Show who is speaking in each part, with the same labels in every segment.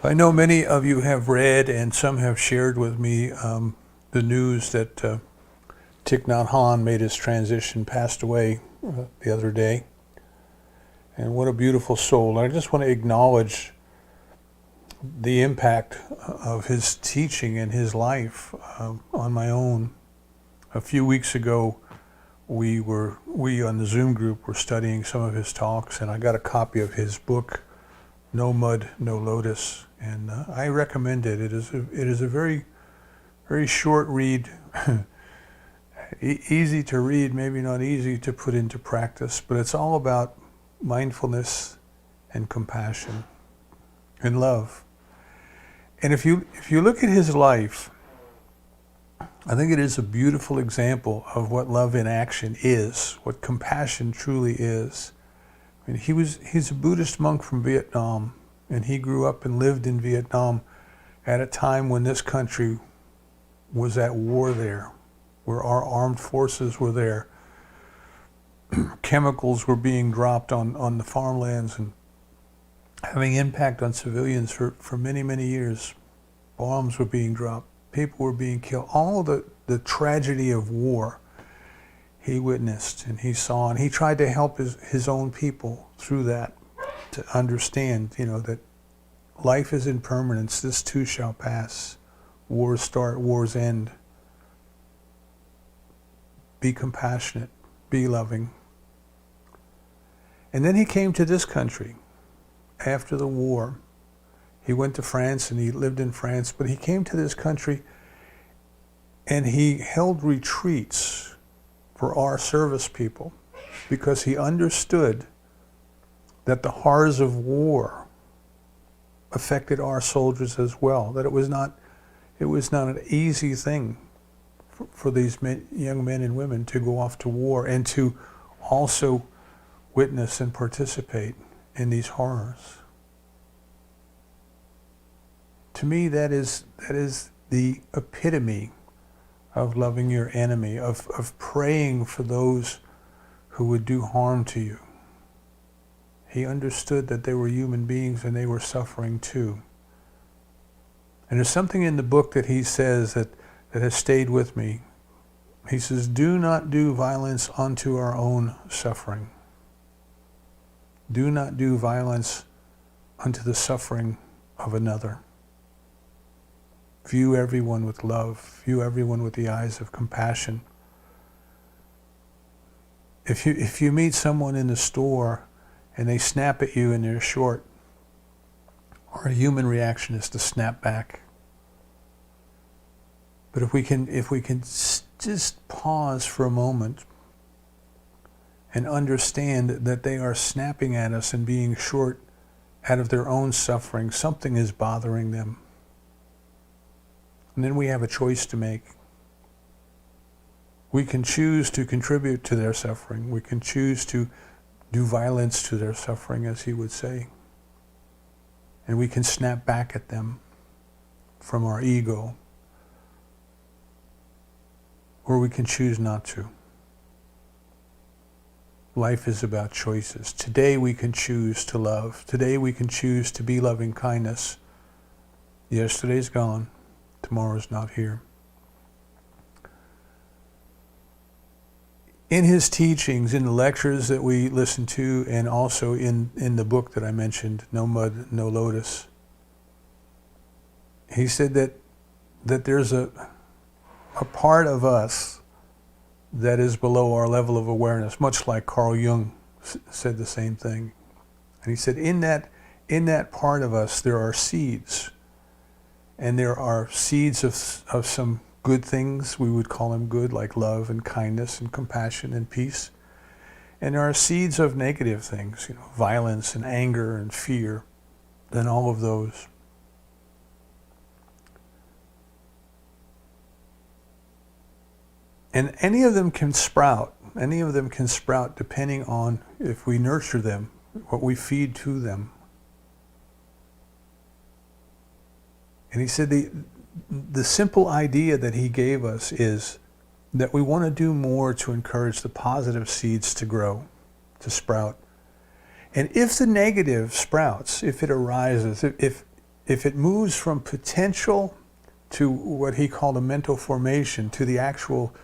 Speaker 1: I know many of you have read and some have shared with me the news that Thich Nhat Hanh made his transition, passed away the other day. And what a beautiful soul. I just want to acknowledge the impact of his teaching and his life on my own. A few weeks ago, we on the Zoom group were studying some of his talks, and I got a copy of his book, No Mud, No Lotus, and I recommend it. It is a very, very short read, easy to read, maybe not easy to put into practice, but it's all about mindfulness and compassion and love. And if you look at his life, I think it is a beautiful example of what love in action is, what compassion truly is. I mean, he's a Buddhist monk from Vietnam, and he grew up and lived in Vietnam at a time when this country was at war there, where our armed forces were there. Chemicals were being dropped on the farmlands and having impact on civilians for many, many years. Bombs were being dropped. People were being killed. All the tragedy of war he witnessed and he saw, and he tried to help his own people through that, to understand, that life is impermanence. This too shall pass. Wars start, wars end. Be compassionate. Be loving. And then he came to this country after the war. He went to France and he lived in France, but he came to this country and he held retreats for our service people because he understood that the horrors of war affected our soldiers as well, that it was not an easy thing for these young men and women to go off to war and to also witness and participate in these horrors. To me, that is the epitome of loving your enemy, of praying for those who would do harm to you. He understood that they were human beings and they were suffering too. And there's something in the book that he says that has stayed with me. He says, do not do violence unto our own suffering. Do not do violence unto the suffering of another. View everyone with love. View everyone with the eyes of compassion. If you meet someone in the store and they snap at you and they're short, our human reaction is to snap back. But if we can just pause for a moment and understand that they are snapping at us and being short out of their own suffering, something is bothering them. And then we have a choice to make. We can choose to contribute to their suffering. We can choose to do violence to their suffering, as he would say. And we can snap back at them from our ego. Or we can choose not to. Life is about choices. Today we can choose to love. Today we can choose to be loving kindness. Yesterday's gone. Tomorrow's not here. In his teachings, in the lectures that we listen to, and also in the book that I mentioned, No Mud, No Lotus, he said that there's a part of us that is below our level of awareness, much like Carl Jung said the same thing. And he said, in that part of us, there are seeds. And there are seeds of some good things, we would call them good, like love and kindness and compassion and peace. And there are seeds of negative things, violence and anger and fear, and all of those. And any of them can sprout depending on if we nurture them, what we feed to them. And he said the simple idea that he gave us is that we want to do more to encourage the positive seeds to grow, to sprout. And if the negative sprouts, if it arises, if if it moves from potential to what he called a mental formation, to the actual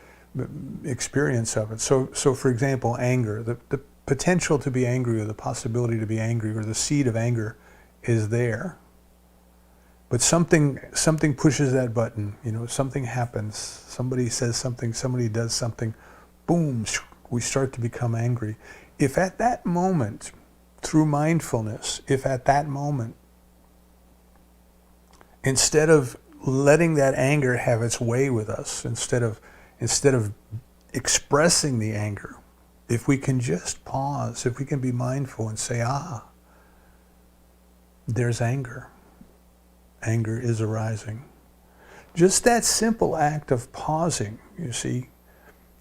Speaker 1: experience of it. So for example, anger, the potential to be angry, or the possibility to be angry, or the seed of anger is there. But something pushes that button, something happens, somebody says something, somebody does something, boom, we start to become angry. If at that moment, through mindfulness, if at that moment, instead of letting that anger have its way with us, instead of expressing the anger, if we can just pause, if we can be mindful and say, there's anger. Anger is arising. Just that simple act of pausing, you see,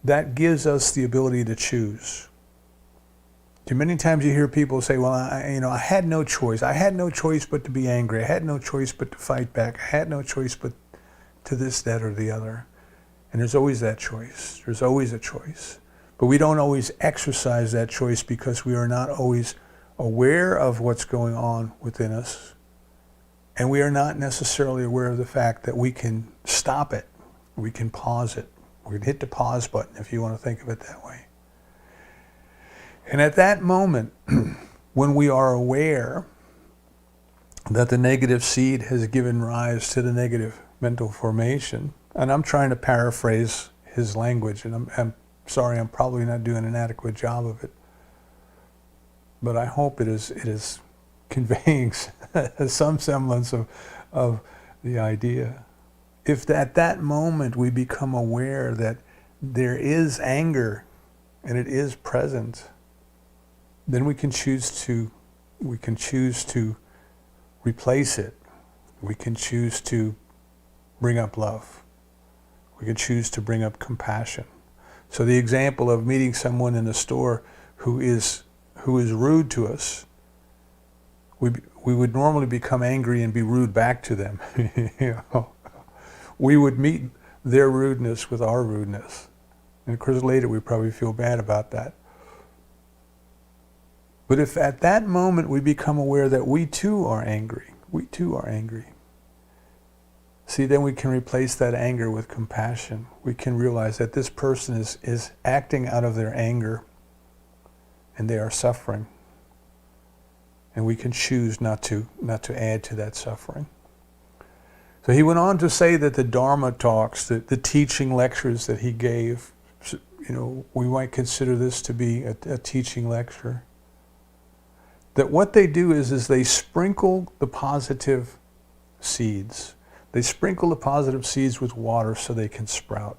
Speaker 1: that gives us the ability to choose. Too many times you hear people say, well, I had no choice. I had no choice but to be angry. I had no choice but to fight back. I had no choice but to this, that, or the other. And there's always that choice. There's always a choice. But we don't always exercise that choice because we are not always aware of what's going on within us. And we are not necessarily aware of the fact that we can stop it. We can pause it. We can hit the pause button, if you want to think of it that way. And at that moment, when we are aware that the negative seed has given rise to the negative mental formation, and I'm trying to paraphrase his language, and I'm sorry, I'm probably not doing an adequate job of it, but I hope it is conveying some semblance of the idea. If at that moment we become aware that there is anger and it is present, then we can choose to replace it. We can choose to bring up love. We can choose to bring up compassion. So the example of meeting someone in the store who is rude to us, we would normally become angry and be rude back to them. We would meet their rudeness with our rudeness. And of course later we probably feel bad about that. But if at that moment we become aware that we too are angry, see, then we can replace that anger with compassion. We can realize that this person is acting out of their anger and they are suffering. And we can choose not to add to that suffering. So he went on to say that the Dharma talks, the teaching lectures that he gave, we might consider this to be a teaching lecture. That what they do is they sprinkle the positive seeds. They sprinkle the positive seeds with water so they can sprout.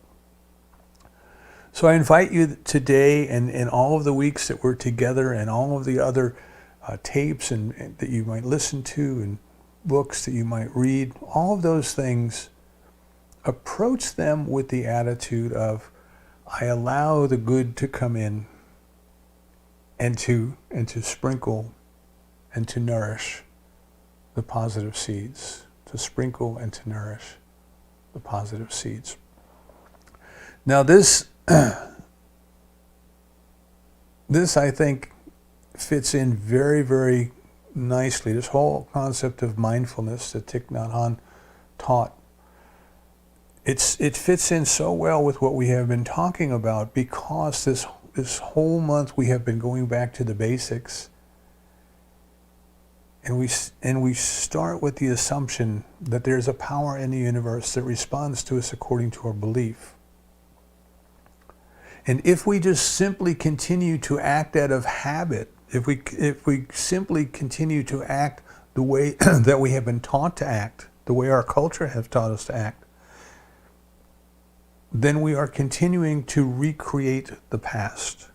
Speaker 1: So I invite you today and all of the weeks that we're together and all of the other tapes and that you might listen to and books that you might read, all of those things, approach them with the attitude of, I allow the good to come in and to sprinkle and to nourish the positive seeds, to sprinkle and to nourish the positive seeds. Now this I think fits in very, very nicely. This whole concept of mindfulness that Thich Nhat Hanh taught, it fits in so well with what we have been talking about, because this whole month we have been going back to the basics, and we start with the assumption that there's a power in the universe that responds to us according to our belief. And if we just simply continue to act out of habit, if we simply continue to act the way that we have been taught to act, the way our culture has taught us to act, then we are continuing to recreate the past.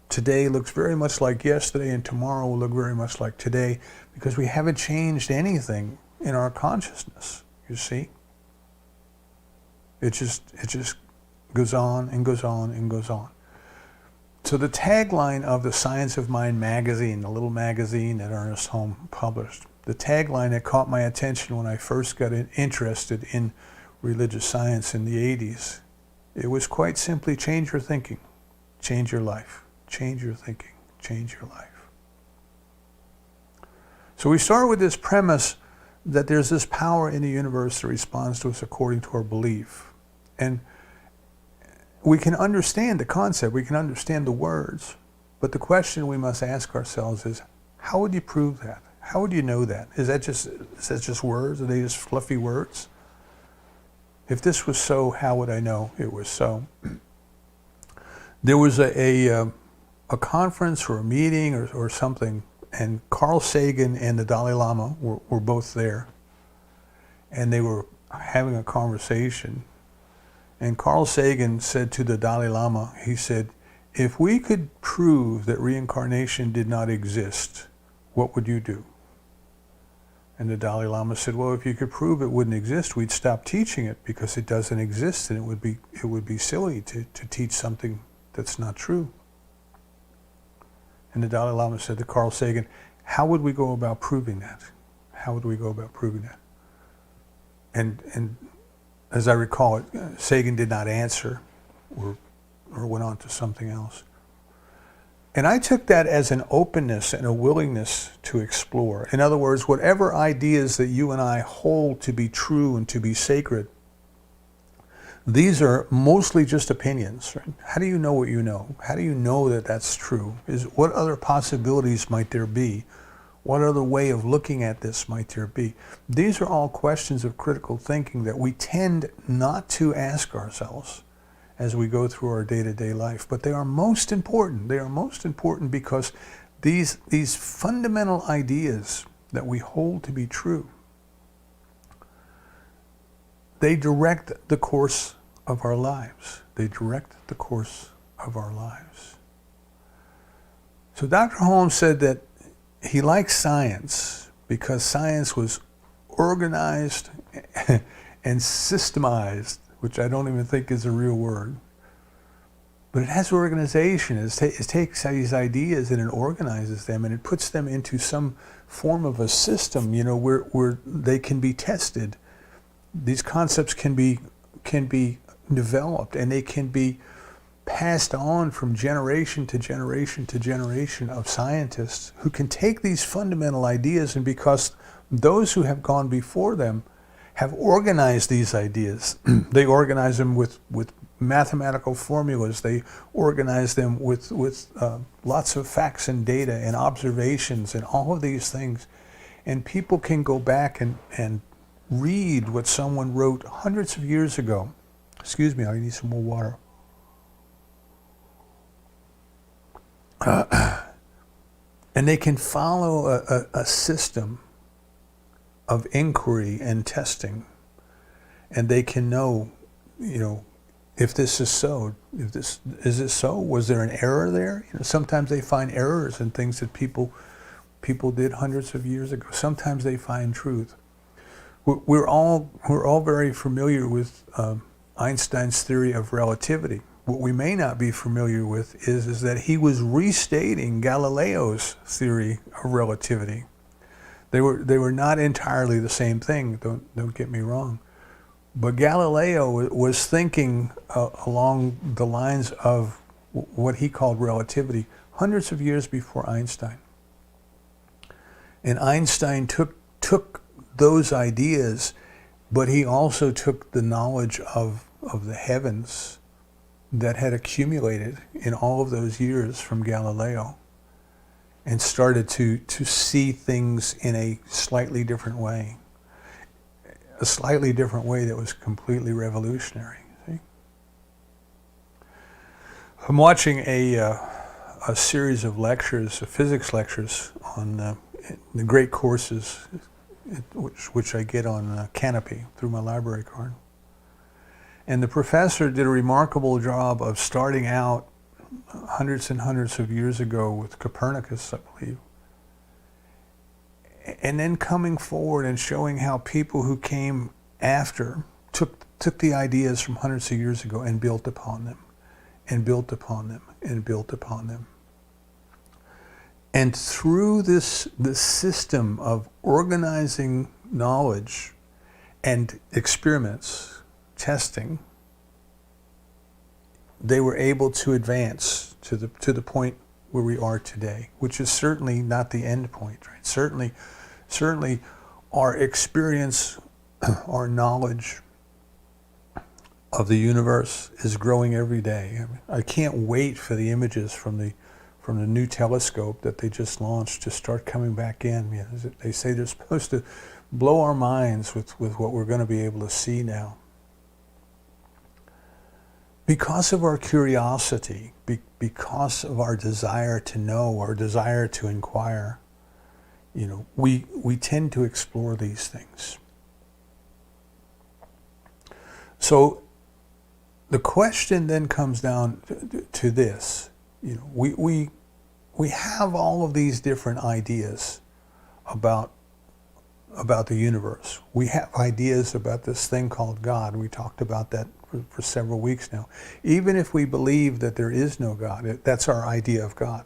Speaker 1: Today looks very much like yesterday, and tomorrow will look very much like today, because we haven't changed anything in our consciousness, you see? It just goes on and goes on and goes on. So the tagline of the Science of Mind magazine, the little magazine that Ernest Holm published, the tagline that caught my attention when I first got interested in religious science in the 80s, it was quite simply, change your thinking, change your life. Change your thinking, change your life. So we start with this premise that there's this power in the universe that responds to us according to our belief. And we can understand the concept, we can understand the words, but the question we must ask ourselves is, how would you prove that? How would you know that? Is that just words? Are they just fluffy words? If this was so, how would I know it was so? There was a conference or a meeting or something, and Carl Sagan and the Dalai Lama were both there, and they were having a conversation. And Carl Sagan said to the Dalai Lama, he said, if we could prove that reincarnation did not exist, what would you do? And the Dalai Lama said, well, if you could prove it wouldn't exist, we'd stop teaching it because it doesn't exist, and it would be silly to teach something that's not true. And the Dalai Lama said to Carl Sagan, how would we go about proving that? How would we go about proving that? And as I recall it, Sagan did not answer or went on to something else. And I took that as an openness and a willingness to explore. In other words, whatever ideas that you and I hold to be true and to be sacred, these are mostly just opinions. Right? How do you know what you know? How do you know that that's true? What other possibilities might there be? What other way of looking at this might there be? These are all questions of critical thinking that we tend not to ask ourselves as we go through our day-to-day life. But they are most important. They are most important because these fundamental ideas that we hold to be true, they direct the course of our lives. They direct the course of our lives. So Dr. Holmes said that he liked science because science was organized and systemized, which I don't even think is a real word. But it has organization. It takes these ideas and it organizes them and it puts them into some form of a system, where they can be tested. These concepts can be developed and they can be passed on from generation to generation to generation of scientists who can take these fundamental ideas, and because those who have gone before them have organized these ideas, they organize them with mathematical formulas, they organize them with lots of facts and data and observations and all of these things, and people can go back and read what someone wrote hundreds of years ago. Excuse me, I need some more water. And they can follow a system of inquiry and testing, and they can know, if this is so. Is this so? Was there an error there? Sometimes they find errors in things that people did hundreds of years ago. Sometimes they find truth. We're all very familiar with Einstein's theory of relativity. What we may not be familiar with is that he was restating Galileo's theory of relativity. They were not entirely the same thing. Don't get me wrong, but Galileo was thinking along the lines of what he called relativity hundreds of years before Einstein. And Einstein took those ideas, but he also took the knowledge of the heavens that had accumulated in all of those years from Galileo and started to see things in a slightly different way. A slightly different way that was completely revolutionary. See? I'm watching a series of lectures, physics lectures on the great courses, which I get on Canopy through my library card. And the professor did a remarkable job of starting out hundreds and hundreds of years ago with Copernicus, I believe, and then coming forward and showing how people who came after took the ideas from hundreds of years ago and built upon them, and built upon them, and built upon them. And through this system of organizing knowledge and experiments, testing, they were able to advance to the point where we are today, which is certainly not the end point, right? Certainly our experience, our knowledge of the universe is growing every day. I mean, I can't wait for the images from the new telescope that they just launched to start coming back in. You know, they say they're supposed to blow our minds with what we're going to be able to see now. Because of our curiosity, because of our desire to know, our desire to inquire, you know, we tend to explore these things. So the question then comes down to this. You know, we have all of these different ideas about the universe. We have ideas about this thing called God. We talked about that for several weeks now. Even if we believe that there is no God, that's our idea of God.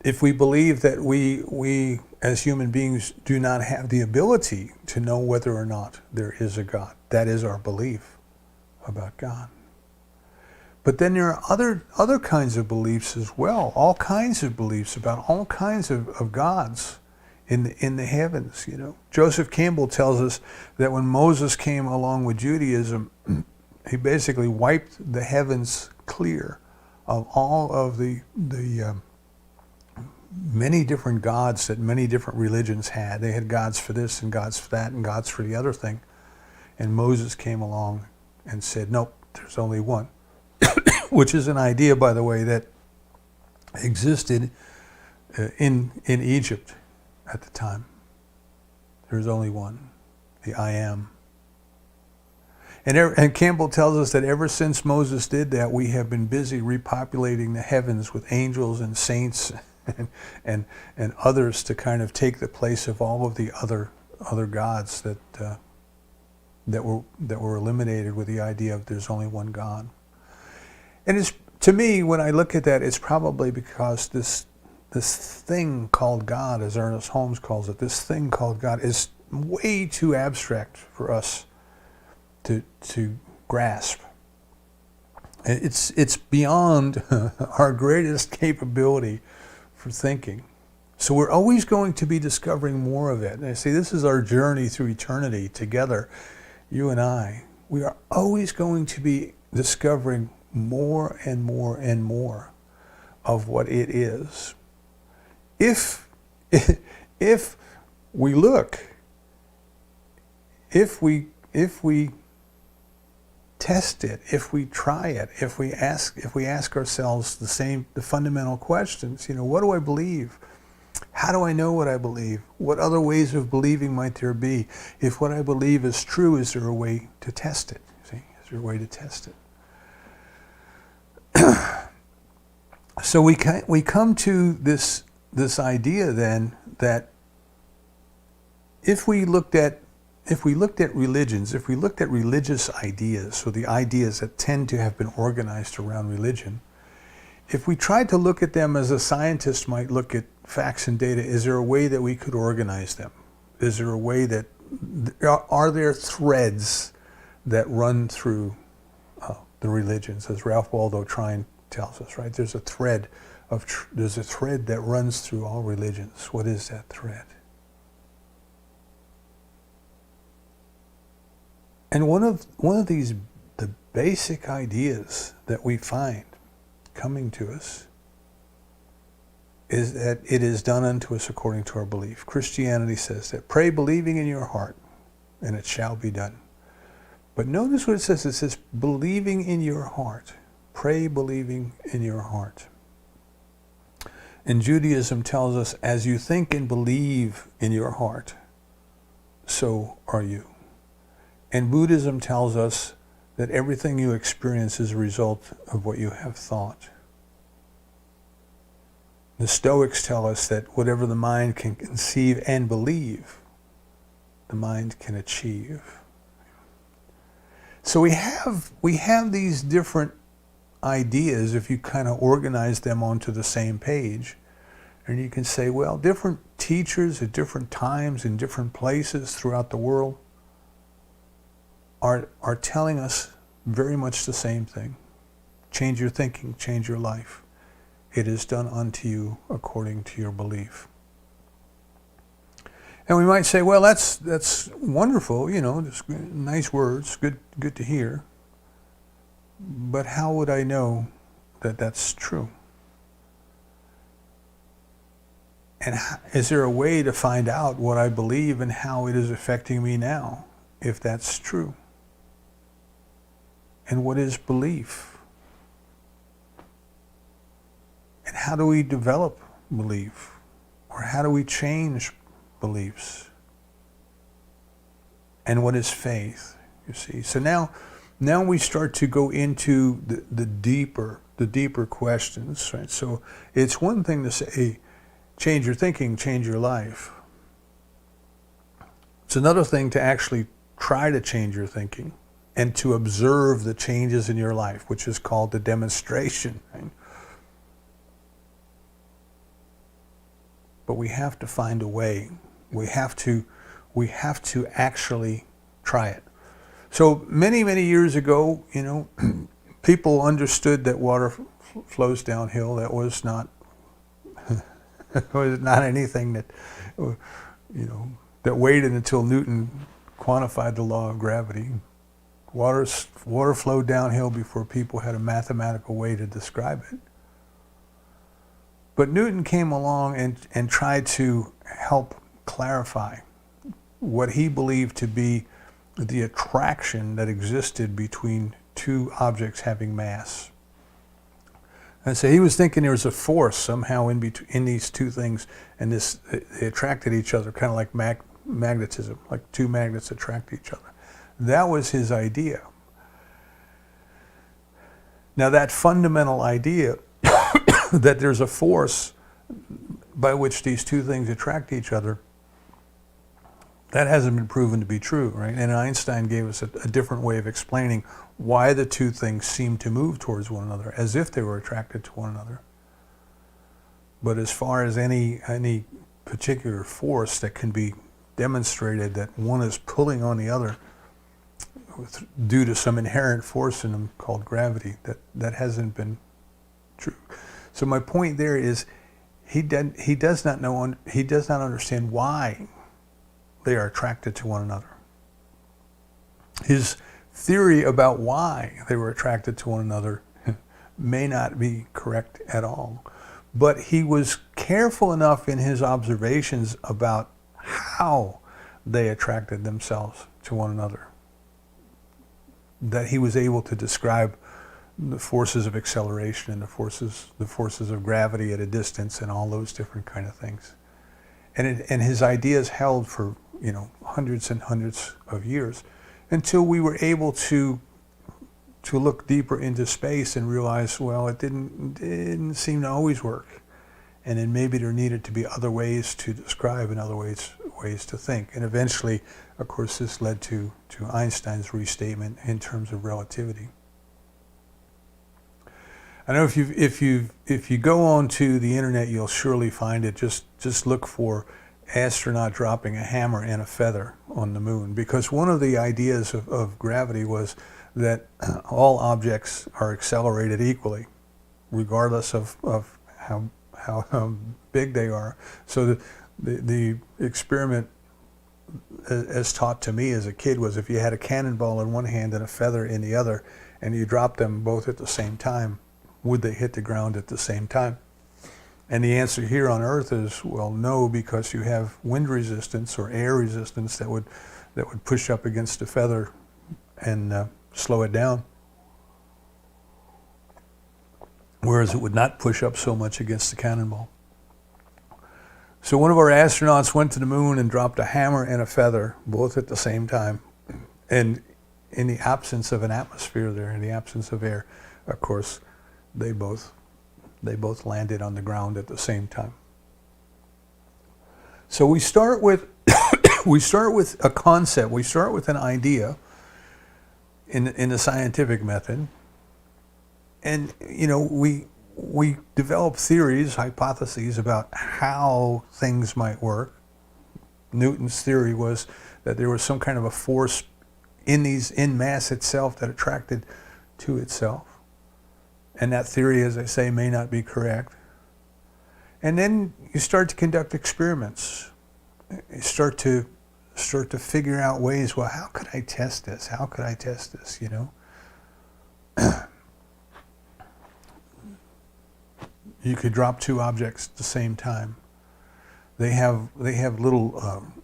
Speaker 1: If we believe that we as human beings do not have the ability to know whether or not there is a God, that is our belief about God. But then there are other kinds of beliefs as well, all kinds of beliefs about all kinds of gods in the heavens. You know, Joseph Campbell tells us that when Moses came along with Judaism, he basically wiped the heavens clear of all of the many different gods that many different religions had. They had gods for this and gods for that and gods for the other thing. And Moses came along and said, nope, there's only one. Which is an idea, by the way, that existed in Egypt at the time. There's only one, the I am. And Campbell tells us that ever since Moses did that, we have been busy repopulating the heavens with angels and saints and others to kind of take the place of all of the other gods that were eliminated with the idea of there's only one God. And it's, to me, when I look at that, it's probably because this thing called God, as Ernest Holmes calls it, this thing called God is way too abstract for us to grasp. It's beyond our greatest capability for thinking. So we're always going to be discovering more of it. And I say this is our journey through eternity together, you and I. We are always going to be discovering more and more and more of what it is. If we look, if we test it, if we try it, if we ask ourselves the fundamental questions, you know, what do I believe? How do I know what I believe? What other ways of believing might there be? If what I believe is true, is there a way to test it? See, is there a way to test it? So we come to this idea then that if we looked at religions, if we looked at religious ideas, so the ideas that tend to have been organized around religion, if we tried to look at them as a scientist might look at facts and data, is there a way that we could organize them? Is there a way that, are there threads that run through the religions, as Ralph Waldo Trine tells us, right? There's a thread that runs through all religions. What is that thread? And one of these, the basic ideas that we find coming to us is that it is done unto us according to our belief. Christianity says that, pray believing in your heart, and it shall be done. But notice what it says. It says, believing in your heart. Pray believing in your heart. And Judaism tells us, as you think and believe in your heart, so are you. And Buddhism tells us that everything you experience is a result of what you have thought. The Stoics tell us that whatever the mind can conceive and believe, the mind can achieve. So we have these different ideas, if you kind of organize them onto the same page. And you can say, well, different teachers at different times in different places throughout the world are telling us very much the same thing. Change your thinking, change your life. It is done unto you according to your belief. And we might say, well, that's wonderful, just nice words, good to hear. But how would I know that that's true? And is there a way to find out what I believe and how it is affecting me now, if that's true? And what is belief? And how do we develop belief? Or how do we change beliefs? And what is faith, you see? So now we start to go into the deeper questions, right? So it's one thing to say, change your thinking, change your life. It's another thing to actually try to change your thinking and to observe the changes in your life, which is called the demonstration, right? But we have to find a way. We have to actually try it. So many years ago, people understood that water flows downhill. That was not was not anything that that waited until Newton quantified the law of gravity. Water flowed downhill before people had a mathematical way to describe it. But Newton came along and tried to help clarify what he believed to be the attraction that existed between two objects having mass. And so he was thinking there was a force somehow in these two things, and they attracted each other, kind of like magnetism, like two magnets attract each other. That was his idea. Now that fundamental idea that there's a force by which these two things attract each other, that hasn't been proven to be true, right? And Einstein gave us a different way of explaining why the two things seem to move towards one another, as if they were attracted to one another. But as far as any particular force that can be demonstrated that one is pulling on the other due to some inherent force in them called gravity, that hasn't been true. So my point there is he does not understand why they are attracted to one another. His theory about why they were attracted to one another may not be correct at all. But he was careful enough in his observations about how they attracted themselves to one another that he was able to describe the forces of acceleration and the forces of gravity at a distance and all those different kind of things. And his ideas held for hundreds and hundreds of years until we were able to look deeper into space and realize, well, it didn't seem to always work, and then maybe there needed to be other ways to describe and other ways to think. And eventually, of course, this led to Einstein's restatement in terms of relativity. I know if you go onto the internet, you'll surely find it. Just look for astronaut dropping a hammer and a feather on the moon, because one of the ideas of gravity was that all objects are accelerated equally, regardless of how big they are. So the experiment, as taught to me as a kid, was if you had a cannonball in one hand and a feather in the other, and you dropped them both at the same time, would they hit the ground at the same time? And the answer here on Earth is, well, no, because you have wind resistance or air resistance that would push up against the feather and slow it down, whereas it would not push up so much against the cannonball. So one of our astronauts went to the moon and dropped a hammer and a feather both at the same time, and in the absence of an atmosphere there, in the absence of air, of course, they both landed on the ground at the same time. So we start with a concept. We start with an idea in the scientific method, and we develop theories, hypotheses about how things might work. Newton's theory was that there was some kind of a force in mass itself that attracted to itself. And that theory, as I say, may not be correct. And then you start to conduct experiments. start to figure out ways. Well, how could I test this? How could I test this? You know, you could drop two objects at the same time. They have little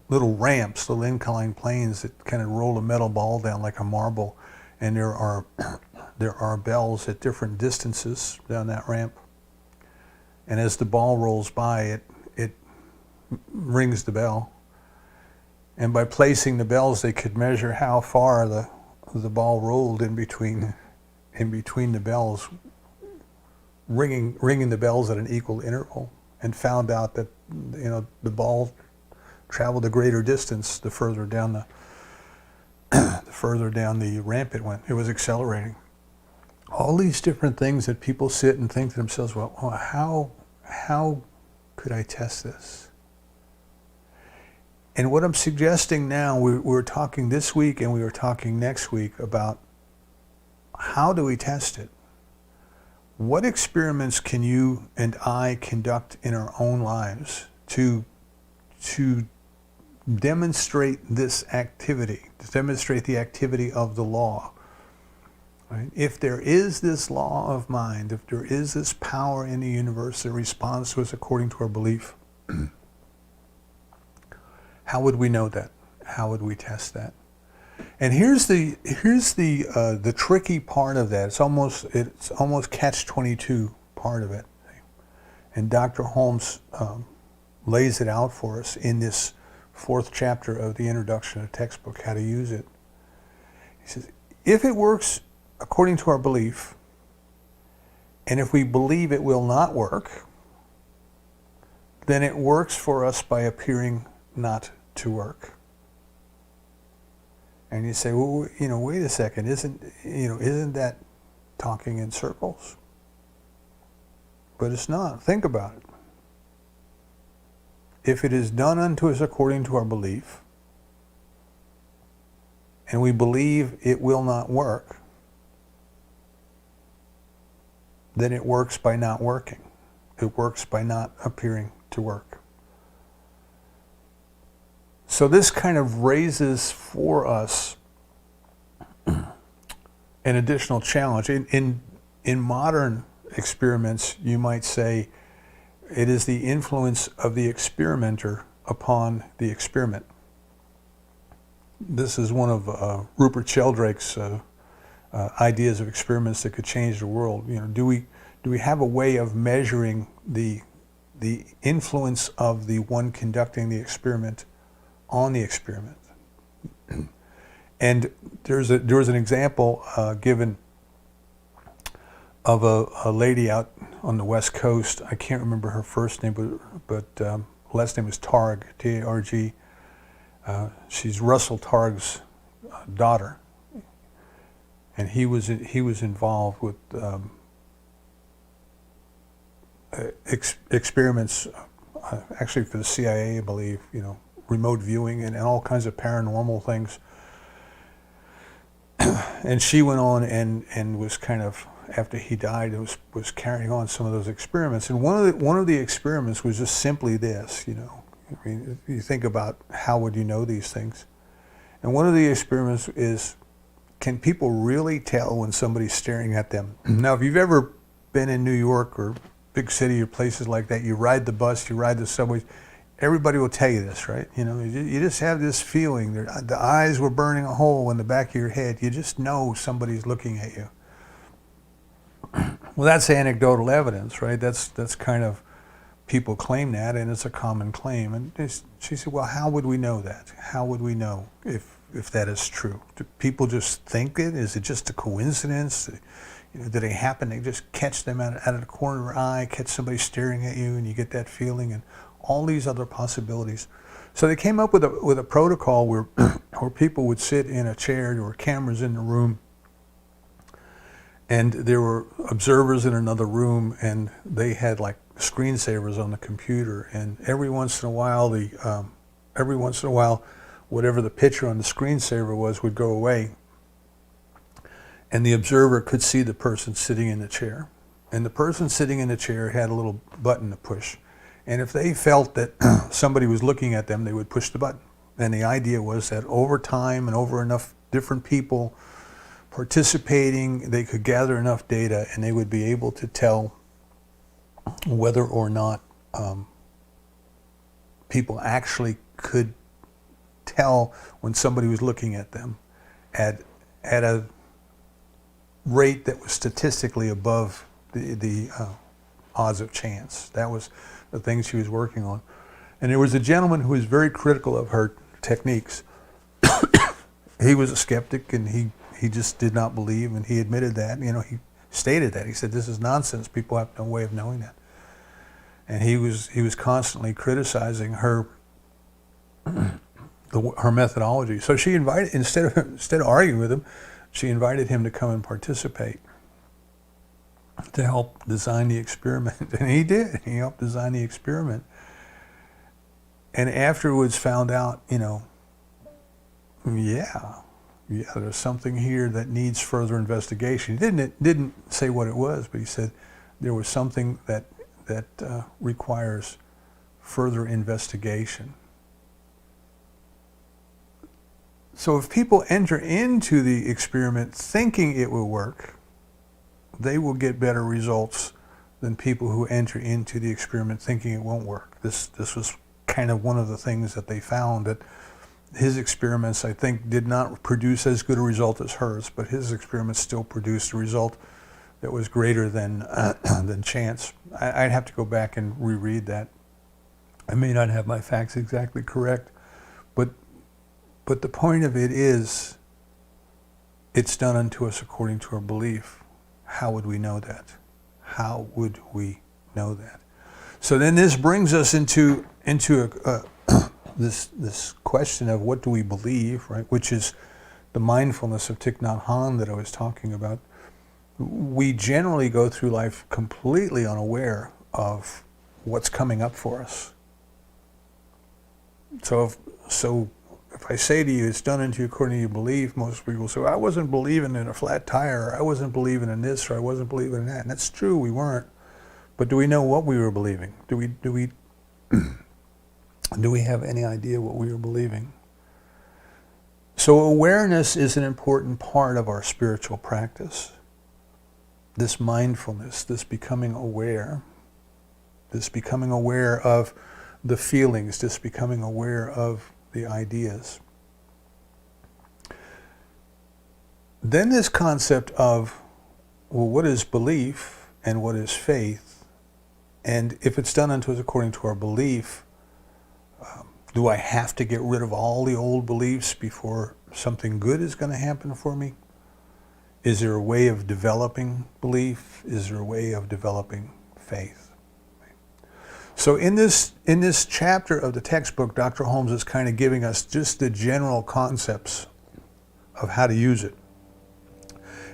Speaker 1: ramps, little inclined planes that kind of roll a metal ball down like a marble, and there are bells at different distances down that ramp. And as the ball rolls by, it rings the bell. And by placing the bells, they could measure how far the ball rolled in between the bells, ringing the bells at an equal interval, and found out that, you know, the ball traveled a greater distance the further down the ramp it went. It was accelerating. All these different things that people sit and think to themselves, well, how could I test this? And what I'm suggesting now, we're talking this week and we were talking next week about how do we test it? What experiments can you and I conduct in our own lives to demonstrate this activity, to demonstrate the activity of the law? Right? If there is this law of mind, if there is this power in the universe that responds to us according to our belief, how would we know that? How would we test that? And here's the tricky part of that. It's almost catch-22 part of it. And Dr. Holmes lays it out for us in this 4th chapter of the introduction of the textbook, How to Use It. He says, if it works according to our belief, and if we believe it will not work, then it works for us by appearing not to work. And you say, well, you know, wait a second, isn't that talking in circles? But it's not. Think about it. If it is done unto us according to our belief, and we believe it will not work, then it works by not working. It works by not appearing to work. So this kind of raises for us an additional challenge. In modern experiments, you might say it is the influence of the experimenter upon the experiment. This is one of Rupert Sheldrake's ideas of experiments that could change the world. You know, do we have a way of measuring the influence of the one conducting the experiment on the experiment? And there was an example given of a lady out on the West Coast. I can't remember her first name, but last name is Targ, T-A-R-G. She's Russell Targ's daughter, and he was involved with experiments, actually for the CIA, I believe. You know, remote viewing and all kinds of paranormal things. And she went on and was kind of, after he died, was carrying on some of those experiments. And one of the experiments was just simply this, you know. I mean, if you think about how would you know these things. And one of the experiments is, can people really tell when somebody's staring at them? Now, if you've ever been in New York or big city or places like that, you ride the bus, you ride the subways, everybody will tell you this, right? You know, you just have this feeling. The eyes were burning a hole in the back of your head. You just know somebody's looking at you. Well, that's anecdotal evidence, right? That's kind of, people claim that, and it's a common claim. And she said, well, how would we know that? How would we know if that is true? Do people just think it? Is it just a coincidence? You know, did it happen? They just catch them out of the corner of their eye, catch somebody staring at you, and you get that feeling, and all these other possibilities. So they came up with a protocol where people would sit in a chair. There were cameras in the room, and there were observers in another room, and they had like screensavers on the computer. And every once in a while, whatever the picture on the screensaver was would go away, and the observer could see the person sitting in the chair. And the person sitting in the chair had a little button to push, And if they felt that somebody was looking at them, they would push the button. And the idea was that over time and over enough different people participating, they could gather enough data and they would be able to tell whether or not people actually could tell when somebody was looking at them at a rate that was statistically above the odds of chance. That was the thing she was working on. And there was a gentleman who was very critical of her techniques. He was a skeptic, and he just did not believe, and he admitted that. You know, he stated that. He said, this is nonsense. People have no way of knowing that. And he was constantly criticizing her her methodology. So she invited, instead of arguing with him, she invited him to come and participate to help design the experiment. And he did. He helped design the experiment. And afterwards found out, you know, yeah, there's something here that needs further investigation. He didn't say what it was, but he said there was something that requires further investigation. So if people enter into the experiment thinking it will work, they will get better results than people who enter into the experiment thinking it won't work. This was kind of one of the things that they found, that his experiments, I think, did not produce as good a result as hers, but his experiments still produced a result that was greater than chance. I'd have to go back and reread that. I may not have my facts exactly correct, but the point of it is, it's done unto us according to our belief. How would we know that? How would we know that? So then this brings us into this question of what do we believe, right? Which is the mindfulness of Thich Nhat Hanh that I was talking about. We generally go through life completely unaware of what's coming up for us. So if I say to you, it's done unto you according to your belief, most people say, well, I wasn't believing in a flat tire, or I wasn't believing in this, or I wasn't believing in that. And that's true, we weren't. But do we know what we were believing? Do we have any idea what we were believing? So awareness is an important part of our spiritual practice. This mindfulness, this becoming aware of the feelings, this becoming aware of the ideas. Then this concept of, well, what is belief and what is faith? And if it's done unto us according to our belief, do I have to get rid of all the old beliefs before something good is going to happen for me? Is there a way of developing belief? Is there a way of developing faith? So in this chapter of the textbook, Dr. Holmes is kind of giving us just the general concepts of how to use it.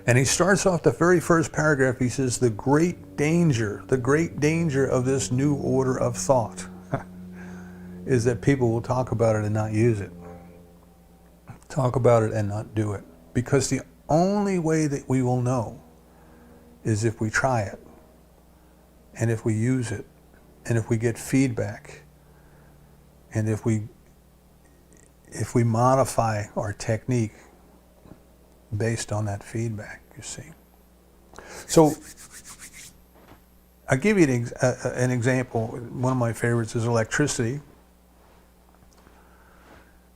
Speaker 1: And he starts off the very first paragraph, he says, the great danger of this new order of thought is that people will talk about it and not use it. Talk about it and not do it. Because the only way that we will know is if we try it, and if we use it, and if we get feedback, and if we modify our technique based on that feedback, you see. So I'll give you an example. One of my favorites is electricity.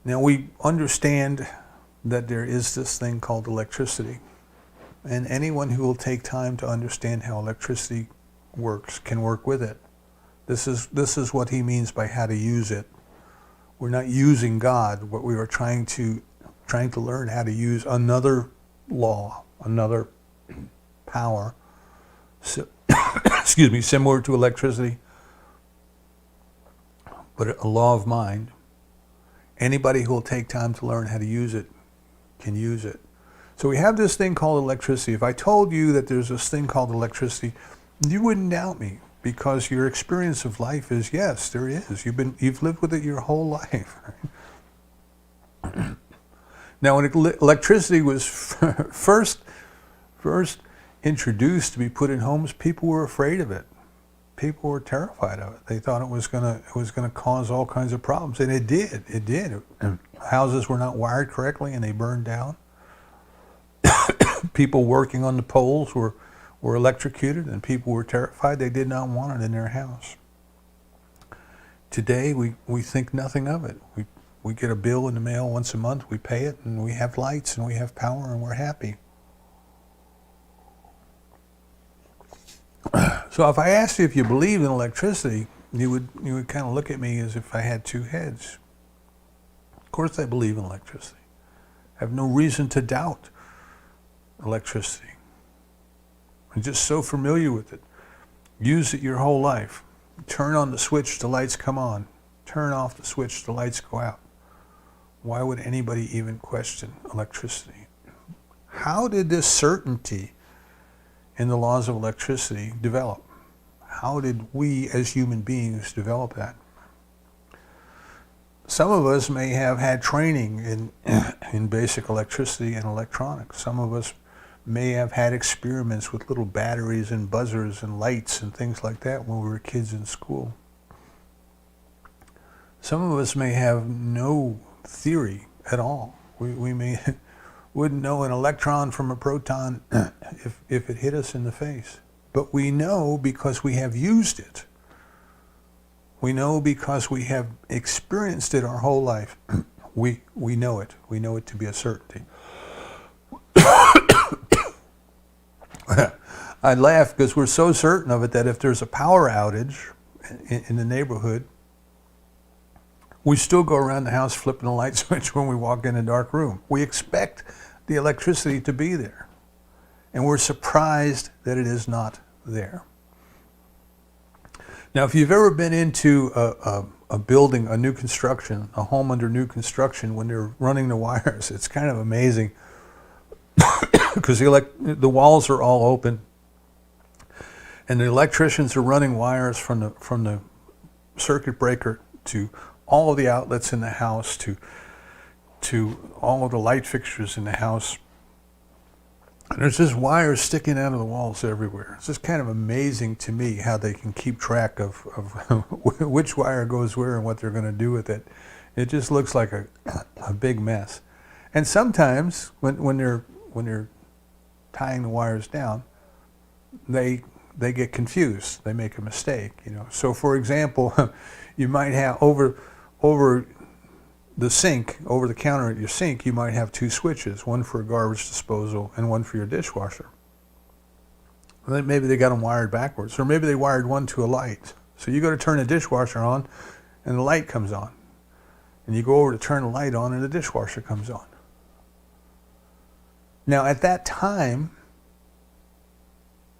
Speaker 1: Now we understand that there is this thing called electricity, and anyone who will take time to understand how electricity works can work with it. This is what he means by how to use it. We're not using God, but we are trying to learn how to use another law, another power, similar to electricity, but a law of mind. Anybody who will take time to learn how to use it can use it. So we have this thing called electricity. If I told you that there's this thing called electricity, you wouldn't doubt me, because your experience of life is, yes, there is. You've lived with it your whole life. Right? Now, when electricity was first introduced to be put in homes, people were afraid of it. people were terrified of it. They thought it was gonna cause all kinds of problems, and it did. It did. Houses were not wired correctly, and they burned down. People working on the poles were electrocuted, and people were terrified. They did not want it in their house. Today, we think nothing of it. We get a bill in the mail once a month, we pay it, and we have lights, and we have power, and we're happy. So if I asked you if you believed in electricity, you would kind of look at me as if I had two heads. Of course I believe in electricity. I have no reason to doubt electricity. I'm just so familiar with it. Use it your whole life. Turn on the switch, the lights come on. Turn off the switch, the lights go out. Why would anybody even question electricity? How did this certainty in the laws of electricity develop? How did we as human beings develop that? Some of us may have had training in basic electricity and electronics. Some of us may have had experiments with little batteries and buzzers and lights and things like that when we were kids in school. Some of us may have no theory at all. We may wouldn't know an electron from a proton if it hit us in the face. But we know because we have used it. We know because we have experienced it our whole life. We know it. We know it to be a certainty. I laugh because we're so certain of it that if there's a power outage in the neighborhood, we still go around the house flipping the light switch when we walk in a dark room. We expect the electricity to be there, and we're surprised that it is not there. Now, if you've ever been into a building, a new construction, a home under new construction, when they're running the wires, it's kind of amazing because the walls are all open, and the electricians are running wires from the circuit breaker to all of the outlets in the house, to all of the light fixtures in the house. And there's just wires sticking out of the walls everywhere. It's just kind of amazing to me how they can keep track of which wire goes where and what they're going to do with it. It just looks like a big mess. And sometimes when they're tying the wires down, they get confused. They make a mistake, you know. So for example, you might have over the sink, over the counter at your sink, you might have two switches, one for garbage disposal and one for your dishwasher. And then maybe they got them wired backwards, or maybe they wired one to a light. So you go to turn the dishwasher on and the light comes on. And you go over to turn the light on and the dishwasher comes on. Now at that time,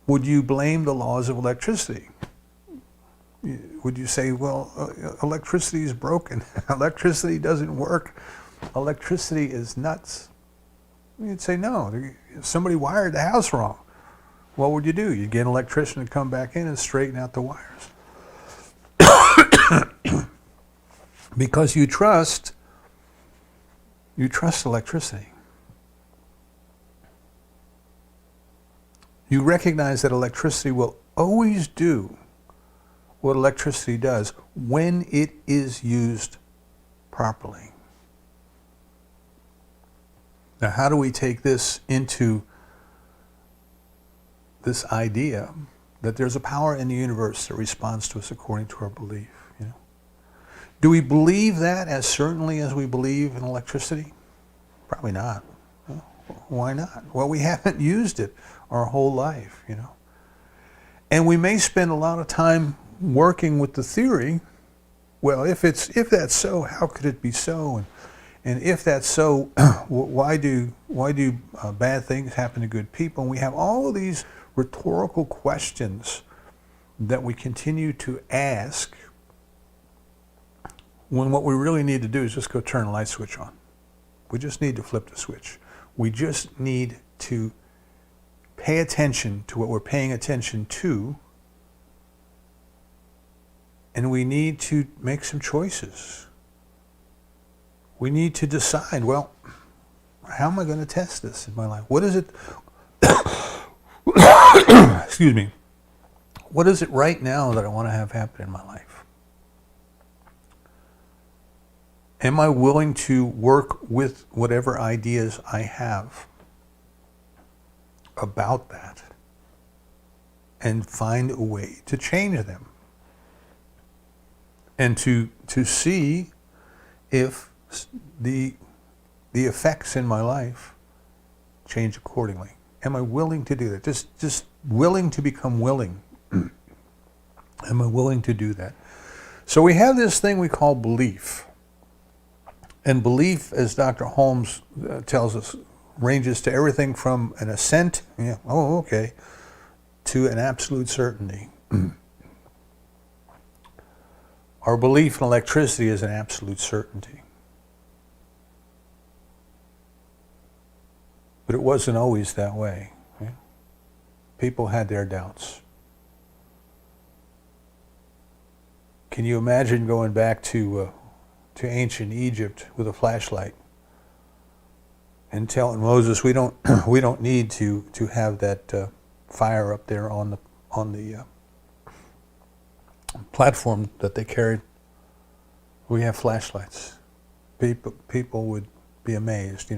Speaker 1: would you blame the laws of electricity? Would you say, well, electricity is broken, electricity doesn't work, electricity is nuts? You'd say, no, somebody wired the house wrong. What would you do? You'd get an electrician to come back in and straighten out the wires. Because you trust electricity. You recognize that electricity will always do what electricity does when it is used properly. Now, how do we take this into this idea that there's a power in the universe that responds to us according to our belief? You know? Do we believe that as certainly as we believe in electricity? Probably not. Well, why not? Well, we haven't used it our whole life, you know. And we may spend a lot of time working with the theory, well, if that's so, how could it be so? And if that's so, why do bad things happen to good people? And we have all of these rhetorical questions that we continue to ask when what we really need to do is just go turn the light switch on. We just need to flip the switch. We just need to pay attention to what we're paying attention to, and we need to make some choices. We need to decide, well, how am I going to test this in my life? What is it? Excuse me. what is it right now that I want to have happen in my life? Am I willing to work with whatever ideas I have about that and find a way to change them? And to see if the effects in my life change accordingly. Am I willing to do that? Just willing to become willing. Am I willing to do that? So we have this thing we call belief. And belief, as Dr. Holmes tells us, ranges to everything from an assent, oh, okay, to an absolute certainty. Our belief in electricity is an absolute certainty. But it wasn't always that way. People had their doubts. Can you imagine going back to ancient Egypt with a flashlight and telling Moses, we don't need to have that fire up there on the platform that they carried? We have flashlights. People would be amazed.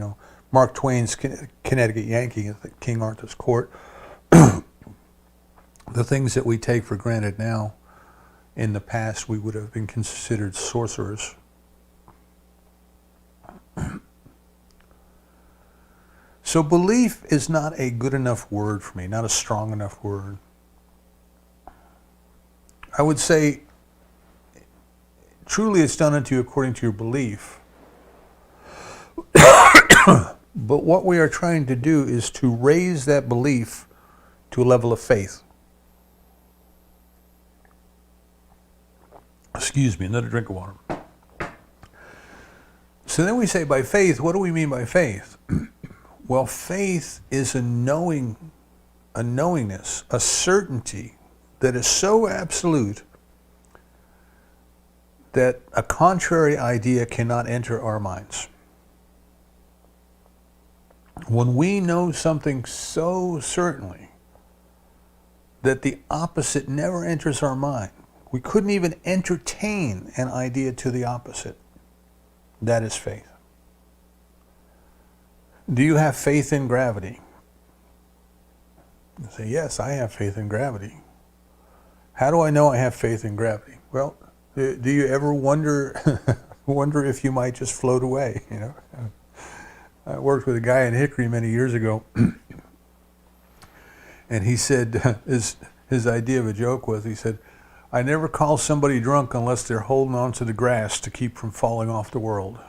Speaker 1: Mark Twain's Connecticut Yankee at King Arthur's court. The things that we take for granted now, in the past we would have been considered sorcerers. So belief is not a good enough word for me, not a strong enough word. I would say, truly it's done unto you according to your belief. But what we are trying to do is to raise that belief to a level of faith. Excuse me, another drink of water. So then we say by faith, what do we mean by faith? Well, faith is a knowingness, a certainty that is so absolute that a contrary idea cannot enter our minds. When we know something so certainly that the opposite never enters our mind, we couldn't even entertain an idea to the opposite, that is faith. Do you have faith in gravity? You say, yes, I have faith in gravity. How do I know I have faith in gravity? Well, do you ever wonder if you might just float away? I worked with a guy in Hickory many years ago, and he said, his idea of a joke was, he said, I never call somebody drunk unless they're holding on to the grass to keep from falling off the world.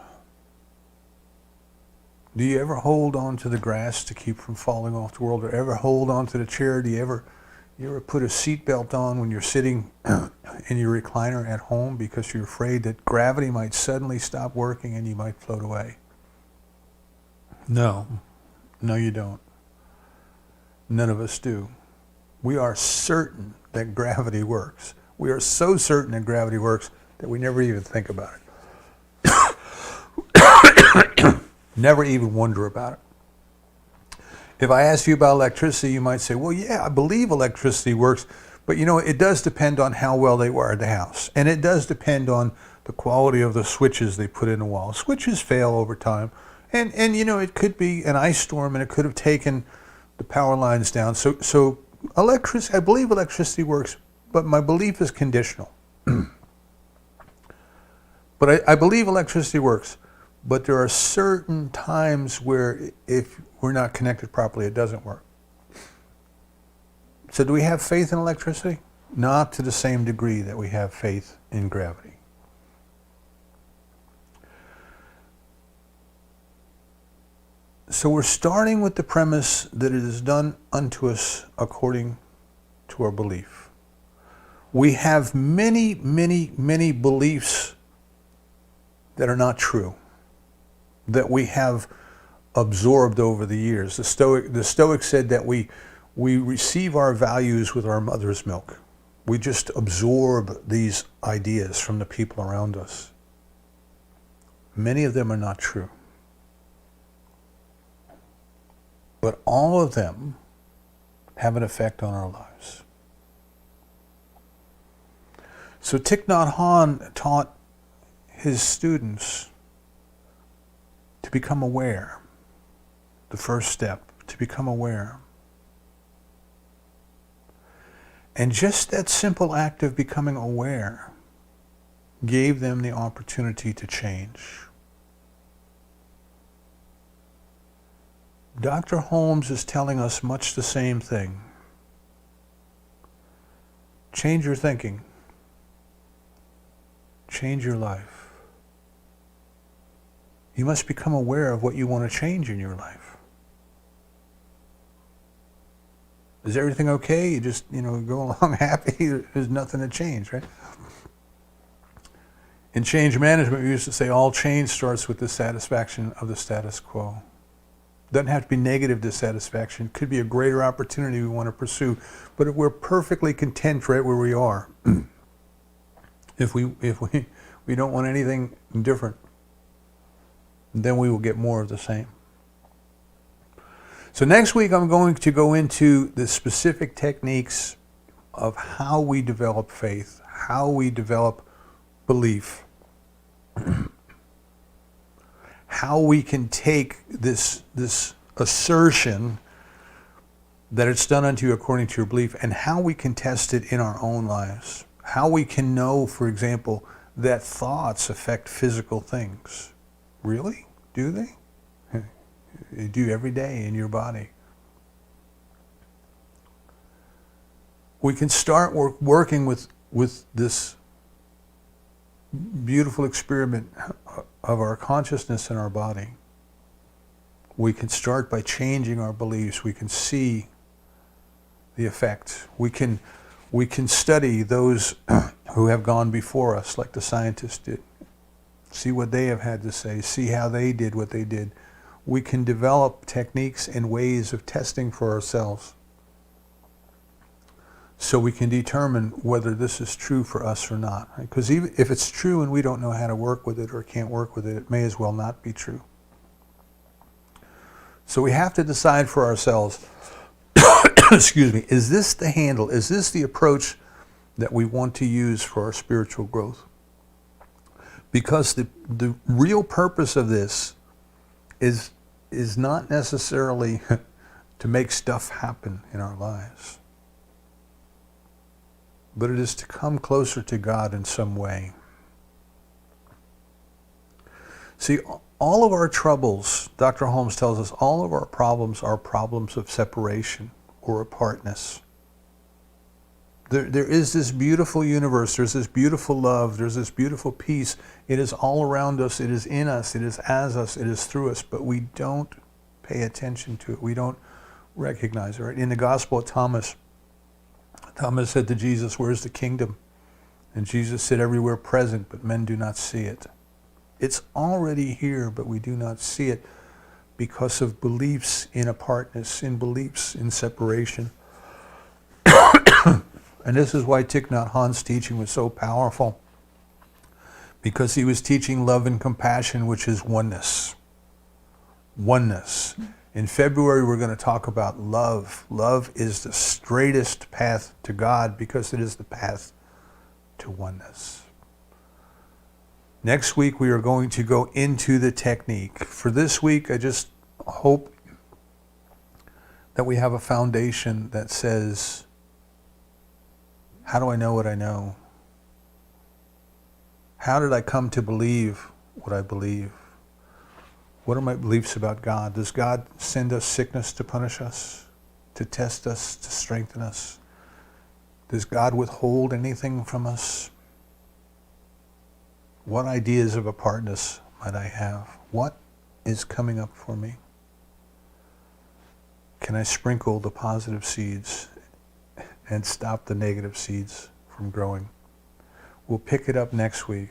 Speaker 1: Do you ever hold on to the grass to keep from falling off the world, or ever hold on to the chair? Do you ever put a seatbelt on when you're sitting in your recliner at home because you're afraid that gravity might suddenly stop working and you might float away? No, you don't. None of us do. We are certain that gravity works. We are so certain that gravity works that we never even think about it. Never even wonder about it. If I ask you about electricity, you might say, well, yeah, I believe electricity works, but it does depend on how well they wired the house. And it does depend on the quality of the switches they put in the wall. Switches fail over time. And it could be an ice storm and it could have taken the power lines down. So electricity, I believe electricity works, but my belief is conditional. But I believe electricity works. But there are certain times where if we're not connected properly, it doesn't work. So do we have faith in electricity? Not to the same degree that we have faith in gravity. So we're starting with the premise that it is done unto us according to our belief. We have many, many, many beliefs that are not true, that we have absorbed over the years. The Stoics said that we receive our values with our mother's milk. We just absorb these ideas from the people around us. Many of them are not true. But all of them have an effect on our lives. So Thich Nhat Hanh taught his students to become aware. The first step, to become aware. And just that simple act of becoming aware gave them the opportunity to change. Dr. Holmes is telling us much the same thing. Change your thinking. Change your life. You must become aware of what you want to change in your life. Is everything okay? You just, go along happy. There's nothing to change, right? In change management, we used to say all change starts with dissatisfaction of the status quo. Doesn't have to be negative dissatisfaction. It could be a greater opportunity we want to pursue. But if we're perfectly content right where we are, if we don't want anything different, then we will get more of the same. So next week I'm going to go into the specific techniques of how we develop faith, how we develop belief, how we can take this assertion that it's done unto you according to your belief, and how we can test it in our own lives. How we can know, for example, that thoughts affect physical things. Really? Do they? They do every day in your body. We can start working with this beautiful experiment of our consciousness in our body. We can start by changing our beliefs. We can see the effect. We can study those who have gone before us, like the scientists did. See what they have had to say. See how they did what they did. We can develop techniques and ways of testing for ourselves, so we can determine whether this is true for us or not. Because even if it's true and we don't know how to work with it or can't work with it, it may as well not be true. So we have to decide for ourselves, excuse me, is this the handle? Is this the approach that we want to use for our spiritual growth? Because the real purpose of this is not necessarily to make stuff happen in our lives, but it is to come closer to God in some way. See, all of our troubles, Dr. Holmes tells us, all of our problems are problems of separation or apartness. There is this beautiful universe, there's this beautiful love, there's this beautiful peace. It is all around us, it is in us, it is as us, it is through us, but we don't pay attention to it. We don't recognize it. Right? In the Gospel of Thomas said to Jesus, "Where's the kingdom?" And Jesus said, "Everywhere present, but men do not see it." It's already here, but we do not see it because of beliefs in apartness, in beliefs in separation. And this is why Thich Nhat Hanh's teaching was so powerful, because he was teaching love and compassion, which is oneness. Oneness. In February, we're going to talk about love. Love is the straightest path to God because it is the path to oneness. Next week, we are going to go into the technique. For this week, I just hope that we have a foundation that says, how do I know what I know? How did I come to believe what I believe? What are my beliefs about God? Does God send us sickness to punish us, to test us, to strengthen us? Does God withhold anything from us? What ideas of apartness might I have? What is coming up for me? Can I sprinkle the positive seeds and stop the negative seeds from growing? We'll pick it up next week